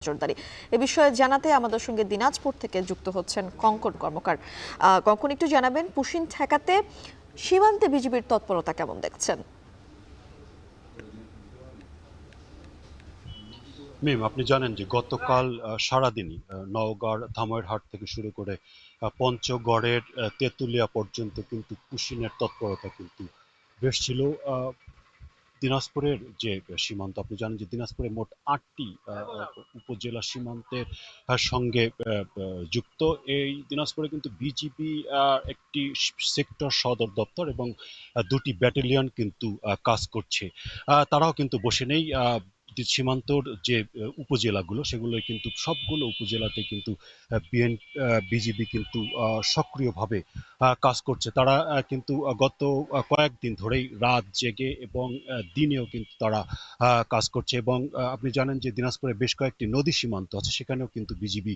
নজরদারি এ বিষয়ে জানাতে আমাদের সঙ্গে দিনাজপুর থেকে যুক্ত হচ্ছেন কঙ্কন কর্মকার। কঙ্কন, একটু জানাবেন পুশিন ঠেকাতে সীমান্তে বিজিবির তৎপরতা কেমন দেখছেন? মিম, আপনি জানেন যে গতকাল সারাদিনই নওগাঁর ধামইরহাট থেকে শুরু করে পঞ্চগড়ের তেঁতুলিয়া পর্যন্ত কিন্তু পুশিনের তৎপরতা কিন্তু বেশ ছিল। দিনাজপুরের যে সীমান্ত, আপনি জানেন যে দিনাজপুরে মোট ৮টি উপজেলা সীমান্তের সঙ্গে যুক্ত। এই দিনাজপুরে কিন্তু বিজিবি একটি সেক্টর সদর দপ্তর এবং ২টি ব্যাটালিয়ন কিন্তু কাজ করছে। তারাও কিন্তু বসে নেই। সীমান্তর যে উপজেলাগুলো, সেগুলোই কিন্তু সবগুলো উপজেলাতে কিন্তু বিজিবি কিন্তু সক্রিয়ভাবে কাজ করছে। তারা কিন্তু গত কয়েকদিন ধরেই রাত জেগে এবং দিনেও কিন্তু তারা কাজ করছে। এবং আপনি জানেন যে দিনাজপুরে বেশ কয়েকটি নদী সীমান্ত আছে, সেখানেও কিন্তু বিজিবি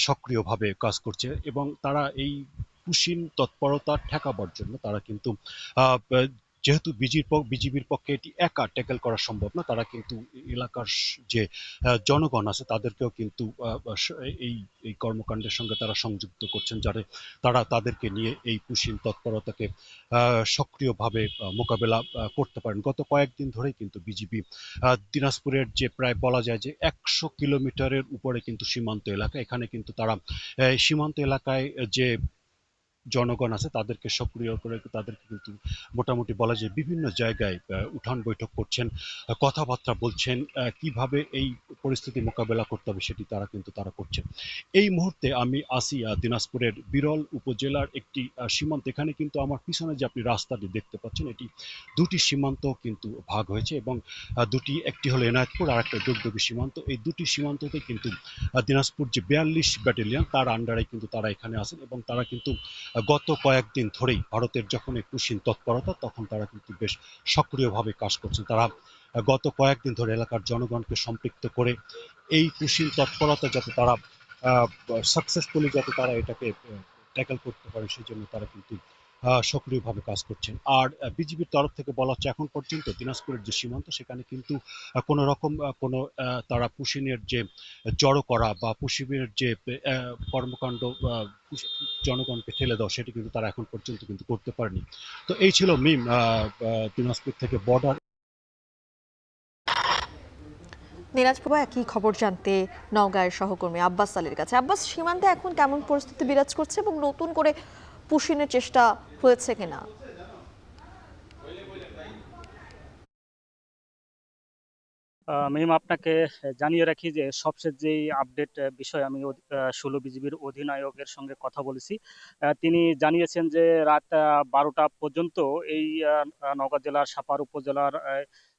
সক্রিয়ভাবে কাজ করছে এবং তারা এই পুশিন তৎপরতা ঠেকাবার জন্য তারা কিন্তু আহ, যেহেতু বিজিবির পক্ষে এটি একা ট্যাকেল করা সম্ভব না, তারা কিন্তু এলাকার যে জনগণ আছে তাদেরকেও কিন্তু এই এই কর্মকাণ্ডের সঙ্গে তারা সংযুক্ত করছেন, যারা তারা তাদেরকে নিয়ে এই পুশিন তৎপরতাকে সক্রিয়ভাবে মোকাবেলা করতে পারেন। গত কয়েকদিন ধরেই কিন্তু বিজিবি দিনাজপুরের যে প্রায় বলা যায় যে ১০০ কিলোমিটারের উপরে কিন্তু সীমান্ত এলাকা, এখানে কিন্তু তারা সীমান্ত এলাকায় যে জনগণ আছে তাদেরকে সক্রিয় করে তাদেরকে কিন্তু মোটামুটি বলা যায় বিভিন্ন জায়গায় উঠান বৈঠক করছেন, কথাবার্তা বলছেন, কিভাবে এই পরিস্থিতি মোকাবেলা করতে হবে সেটি তারা করছেন। এই মুহূর্তে আমি আসি দিনাজপুরের বিরল উপজেলার একটি সীমান্ত। এখানে কিন্তু আমার পিছনে যে আপনি রাস্তাটি দেখতে পাচ্ছেন, এটি ২টি সীমান্ত কিন্তু ভাগ হয়েছে এবং একটি হলো এনায়েতপুর আর একটা দুগদুগি সীমান্ত। এই ২টি সীমান্ততে কিন্তু দিনাজপুর যে ৪২ ব্যাটালিয়ন তার আন্ডারে কিন্তু তারা এখানে আছেন এবং তারা কিন্তু গত কয়েকদিন ধরেই ভারতের যখন এই পুশিন তৎপরতা, তখন তারা কিন্তু বেশ সক্রিয়ভাবে কাজ করছেন। তারা গত কয়েকদিন ধরে এলাকার জনগণকে সম্পৃক্ত করে এই পুশিন তৎপরতা যাতে তারা সাকসেসফুলি যাতে তারা এটাকে ট্যাকেল করতে পারে, সেই জন্য তারা কিন্তু সক্রিয়ভাবে কাজ করছেন। আর বিজিবির তরফ থেকে বলা হচ্ছে এখন পর্যন্ত দিনাজপুরের যে সীমান্ত, সেখানে কিন্তু কোনো রকম কোনো তারা পুশিনের যে জড়ো করা বা পুশিনের যে কর্মকাণ্ড জনগণকে ঠেলে দেওয়া, সেটি কিন্তু তারা এখন পর্যন্ত কিন্তু করতে পারেনি। তো এই ছিল মিম দিনাজপুর থেকে বর্ডার। দিনাজপুর একই খবর জানতে নওগাঁয়ের সহকর্মী আব্বাস আলীর কাছে। আব্বাস, সীমান্তে এখন কেমন পরিস্থিতি বিরাজ করছে এবং নতুন করে পুশিনের চেষ্টা হয়েছে কিনা? মিম, আপনাকে জানিয়ে রাখি যে সবশেষ যেই আপডেট বিষয় আমি ১৬ বিজিবির অধিনায়কের সঙ্গে কথা বলেছি। তিনি জানিয়েছেন যে রাত ১২টা পর্যন্ত এই নওগাঁ জেলার সাপার উপজেলার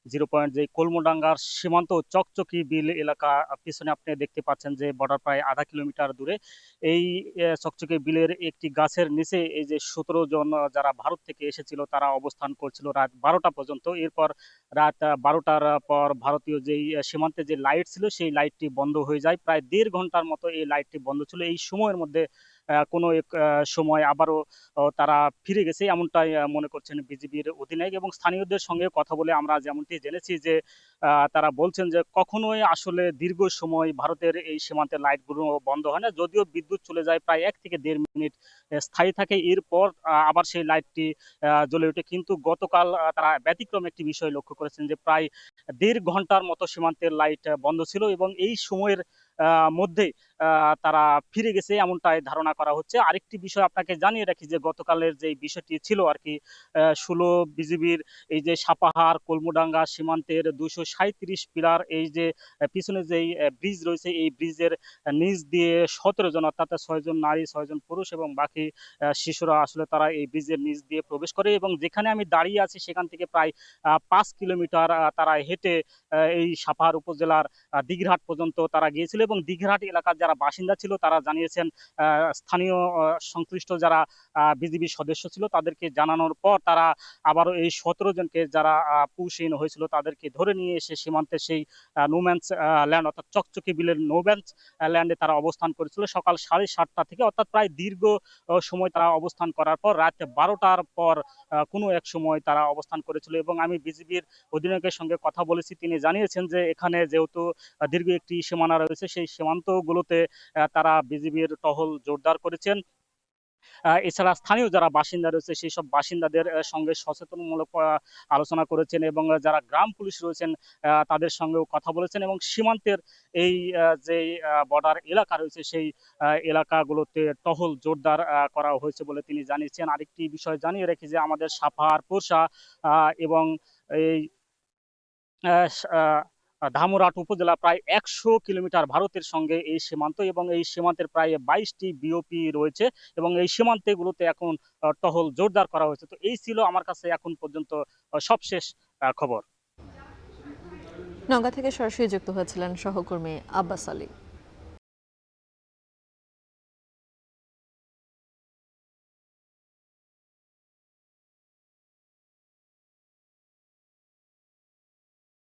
0 পয়েন্ট যে কলমডাঙ্গার সীমান্ত চকচকি বিল এলাকা, পিছনে আপনি দেখতে পাচ্ছেন যে বর্ডার প্রায় আধা কিলোমিটার দূরে। এই চকচকি বিলের একটি গাছের নিচে এই যে ১৭ জন যারা ভারত থেকে এসেছিল তারা অবস্থান করছিল রাত ১২টা পর্যন্ত। এরপর রাত ১২টার পর ভারতীয় যেই সীমান্তে যে লাইট ছিল সেই লাইটটি বন্ধ হয়ে যায়। প্রায় ১.৫ ঘন্টার মতো এই লাইটটি বন্ধ ছিল। এই সময়ের মধ্যে কোনো এক সময় আবারও তারা ফিরে গেছে, এমনটাই মনে করছেন বিজিবির অধিনায়ক। এবং স্থানীয়দের সঙ্গে কথা বলে আমরা যেমনটি জেনেছি যে তারা বলছেন যে কখনোই আসলে দীর্ঘ সময় ভারতের এই সীমান্তের লাইটগুলো বন্ধ হয় না, যদিও বিদ্যুৎ চলে যায় প্রায় ১ থেকে ১.৫ মিনিট স্থায়ী থাকে, এরপর আবার সেই লাইটটি জ্বলে ওঠে। কিন্তু গতকাল তারা ব্যতিক্রম একটি বিষয় লক্ষ্য করেছেন যে প্রায় ১.৫ ঘন্টার মতো সীমান্তের লাইট বন্ধ ছিল এবং এই সময়ের মধ্যে তারা ফিরে গেছে, এমনটাই ধারণা করা হচ্ছে। আরেকটি বিষয় আপনাকে জানিয়ে রাখি যে গতকালের যে বিষয়টি ছিল আর কি, ১৬ বিজিবির এই যে সাপাহার কলমুডাঙ্গা সীমান্তের ২৩৭ পিলার, এই যে পিছনে যেই ব্রিজ রয়েছে, এই ব্রিজের নিচ দিয়ে ১৭ জন, অর্থাৎ ৬ জন নারী, ৬ জন পুরুষ এবং বাকি শিশুরা আসলে তারা এই ব্রিজের নিচ দিয়ে প্রবেশ করে। এবং যেখানে আমি দাঁড়িয়ে আছি সেখান থেকে প্রায় ৫ কিলোমিটার তারা হেঁটে এই সাপাহার উপজেলার দিঘিরহাট পর্যন্ত তারা গিয়েছিল। এবং দিঘিরহাট এলাকার যারা বাসিন্দা ছিল তারা জানিয়েছেন স্থানীয় সংশ্লিষ্ট যারা বিজিবি সদস্য ছিল তাদেরকে জানানোর পর তারা আবারও এই ১৭ জনকে যারা পুশ ইন হয়েছিল তাদেরকে ধরে নিয়ে এসে সীমান্তে সেই নোম্যান্স ল্যান্ড, অর্থাৎ চকচকি বিলের নোম্যান্স ল্যান্ডে তারা অবস্থান করেছিল সকাল ৭:৩০টা থেকে। অর্থাৎ প্রায় দীর্ঘ সময় তারা অবস্থান করার পর রাত ১২টার পর কোনো এক সময় তারা অবস্থান করেছিল। এবং আমি বিজিবির অধিনায়কের সঙ্গে কথা বলেছি, তিনি জানিয়েছেন যে এখানে যেহেতু দীর্ঘ একটি সীমানা রয়েছে, সেই সীমান্তগুলোতে তারা বিজিবির টহল জোরদার করেছেন। এছাড়া স্থানীয় যারা বাসিন্দা রয়েছে সেই সব বাসিন্দাদের সঙ্গে সচেতনমূলক আলোচনা করেছেন এবং যারা গ্রাম পুলিশ রয়েছেন তাদের সঙ্গেও কথা বলেছেন এবং সীমান্তের এই যে বর্ডার এলাকা রয়েছে সেই এলাকাগুলোতে টহল জোরদার করা হয়েছে বলে তিনি জানিয়েছেন। আরেকটি বিষয় জানিয়ে রাখি যে আমাদের সাভার, পোরশা এবং এই ধামরাট উপজেলা প্রায় ১০০ কিলোমিটার ভারতের সঙ্গে এই সীমান্ত এবং এই সীমান্তের প্রায় ২২টি বিওপি রয়েছে এবং এই সীমান্তেগুলোতে এখন টহল জোরদার করা হয়েছে। তো এই ছিল আমার কাছে এখন পর্যন্ত সবশেষ খবর। নওগাঁ থেকে সরাসরি যুক্ত হয়েছিলেন সহকর্মী আব্বাস আলী।